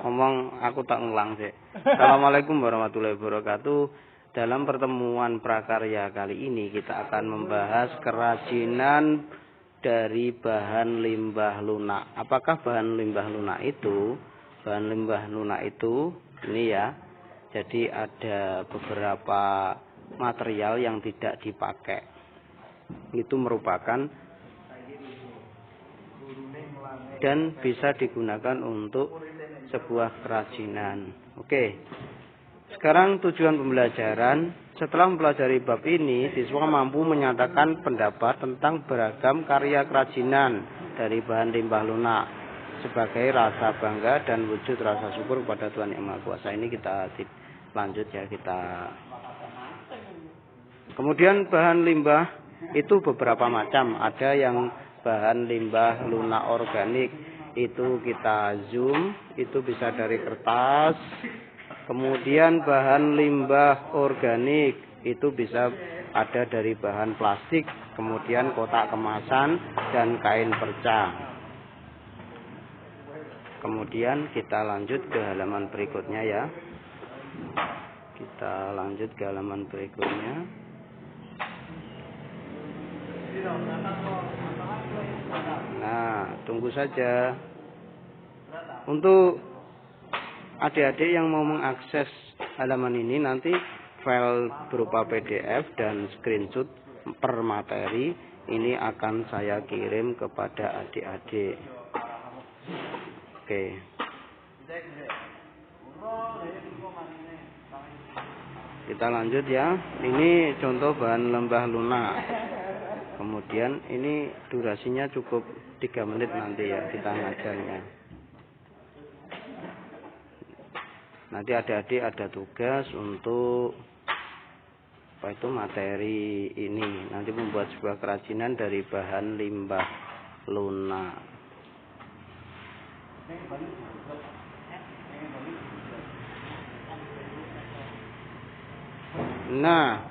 ngomong aku tak ngulang sih. Assalamualaikum warahmatullahi wabarakatuh. Dalam pertemuan prakarya kali ini kita akan membahas kerajinan dari bahan limbah lunak. Apakah bahan limbah lunak itu? Bahan limbah lunak itu ini ya. Jadi ada beberapa material yang tidak dipakai. Itu merupakan dan bisa digunakan untuk sebuah kerajinan. Oke. Sekarang tujuan pembelajaran. Setelah mempelajari bab ini, siswa mampu menyatakan pendapat tentang beragam karya kerajinan dari bahan limbah lunak sebagai rasa bangga dan wujud rasa syukur kepada Tuhan Yang Maha Kuasa. Ini kita lanjut ya, kita. Kemudian bahan limbah itu beberapa macam. Ada yang bahan limbah lunak organik, itu kita zoom, itu bisa dari kertas. Kemudian bahan limbah organik itu bisa ada dari bahan plastik, kemudian kotak kemasan dan kain perca. Kemudian kita lanjut ke halaman berikutnya ya. Kita lanjut ke halaman berikutnya. Nah, tunggu saja. Untuk adik-adik yang mau mengakses halaman ini, nanti file berupa PDF dan screenshot per materi ini akan saya kirim kepada adik-adik. Oke. Kita lanjut ya. Ini contoh bahan limbah lunak. Kemudian ini durasinya cukup 3 menit nanti ya kita ngajarnya. Nanti adik-adik ada tugas untuk apa itu materi ini. Nanti membuat sebuah kerajinan dari bahan limbah lunak. Nah,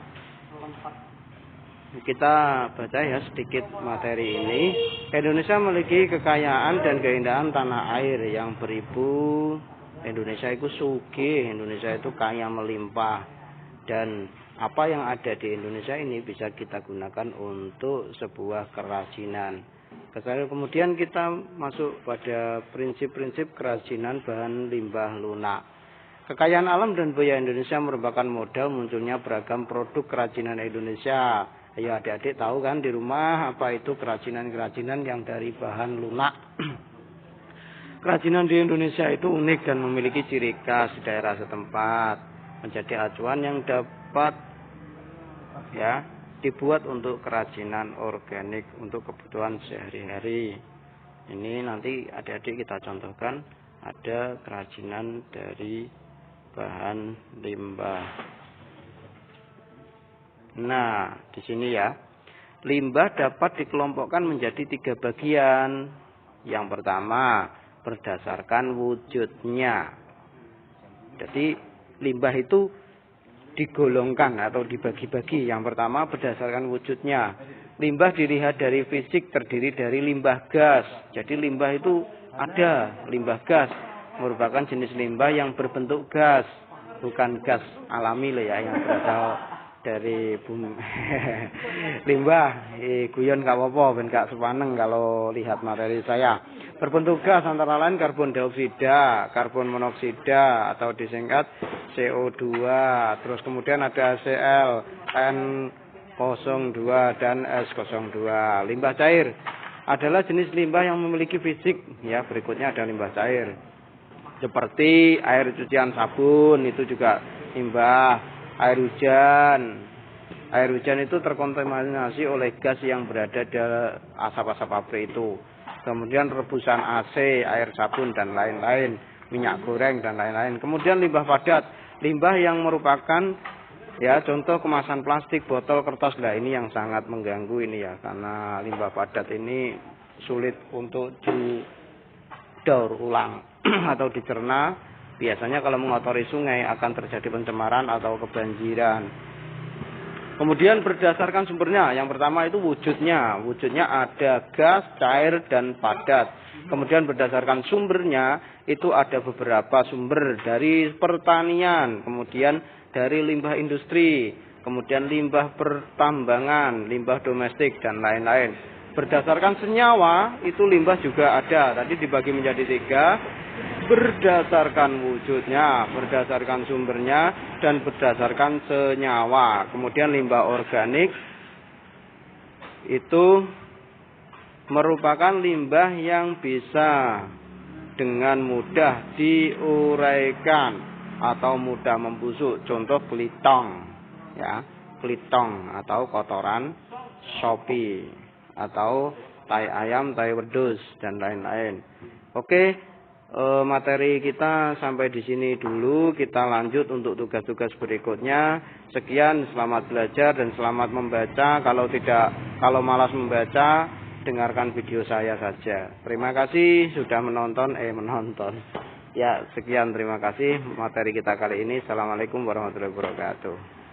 kita baca ya sedikit materi ini. Indonesia memiliki kekayaan dan keindahan tanah air yang beribu. Indonesia itu sugih, Indonesia itu kaya melimpah, dan apa yang ada di Indonesia ini bisa kita gunakan untuk sebuah kerajinan. Kemudian kita masuk pada prinsip-prinsip kerajinan bahan limbah lunak. Kekayaan alam dan budaya Indonesia merupakan modal munculnya beragam produk kerajinan Indonesia. Ayo adik-adik tahu kan di rumah apa itu kerajinan-kerajinan yang dari bahan lunak. Kerajinan di Indonesia itu unik dan memiliki ciri khas di daerah setempat, menjadi acuan yang dapat ya dibuat untuk kerajinan organik untuk kebutuhan sehari-hari. Ini nanti adik-adik kita contohkan ada kerajinan dari bahan limbah. Nah, di sini ya. Limbah dapat dikelompokkan menjadi 3 bagian. Yang pertama, berdasarkan wujudnya. Jadi limbah itu digolongkan atau dibagi-bagi. Yang pertama berdasarkan wujudnya. Limbah dilihat dari fisik, terdiri dari limbah gas. Jadi limbah itu ada limbah gas, merupakan jenis limbah yang berbentuk gas, bukan gas alami loh ya, yang berasal dari bumi. Limbah guyon gak apa-apa, ben gak sepaneng kalau lihat materi saya. Berbentuk gas antara lain karbon dioksida, karbon monoksida atau disingkat CO2. Terus kemudian ada HCl, N02 dan S02. Limbah cair adalah jenis limbah yang memiliki fisik ya, berikutnya ada limbah cair. Seperti air cucian sabun itu juga limbah, air hujan. Air hujan itu terkontaminasi oleh gas yang berada di asap-asap pabrik itu. Kemudian rebusan AC, air sabun dan lain-lain, minyak goreng dan lain-lain. Kemudian limbah padat, limbah yang merupakan ya contoh kemasan plastik, botol, kertas. Nah, ini yang sangat mengganggu ini ya, karena limbah padat ini sulit untuk didaur ulang atau dicerna. Biasanya kalau mengotori sungai akan terjadi pencemaran atau kebanjiran. Kemudian berdasarkan sumbernya, yang pertama itu wujudnya. Wujudnya ada gas, cair, dan padat. Kemudian berdasarkan sumbernya itu ada beberapa sumber dari pertanian, kemudian dari limbah industri, kemudian limbah pertambangan, limbah domestik dan lain-lain. Berdasarkan senyawa itu limbah juga ada. Tadi dibagi menjadi 3, berdasarkan wujudnya, berdasarkan sumbernya, dan berdasarkan senyawa. Kemudian limbah organik itu merupakan limbah yang bisa dengan mudah diuraikan atau mudah membusuk. Contoh kelitong, ya, kelitong atau kotoran sapi atau tai ayam, tai wedhus dan lain-lain. Oke, materi kita sampai di sini dulu. Kita lanjut untuk tugas-tugas berikutnya. Sekian, selamat belajar dan selamat membaca. Kalau malas membaca, dengarkan video saya saja. Terima kasih sudah menonton. Ya, sekian, terima kasih materi kita kali ini. Assalamualaikum warahmatullahi wabarakatuh.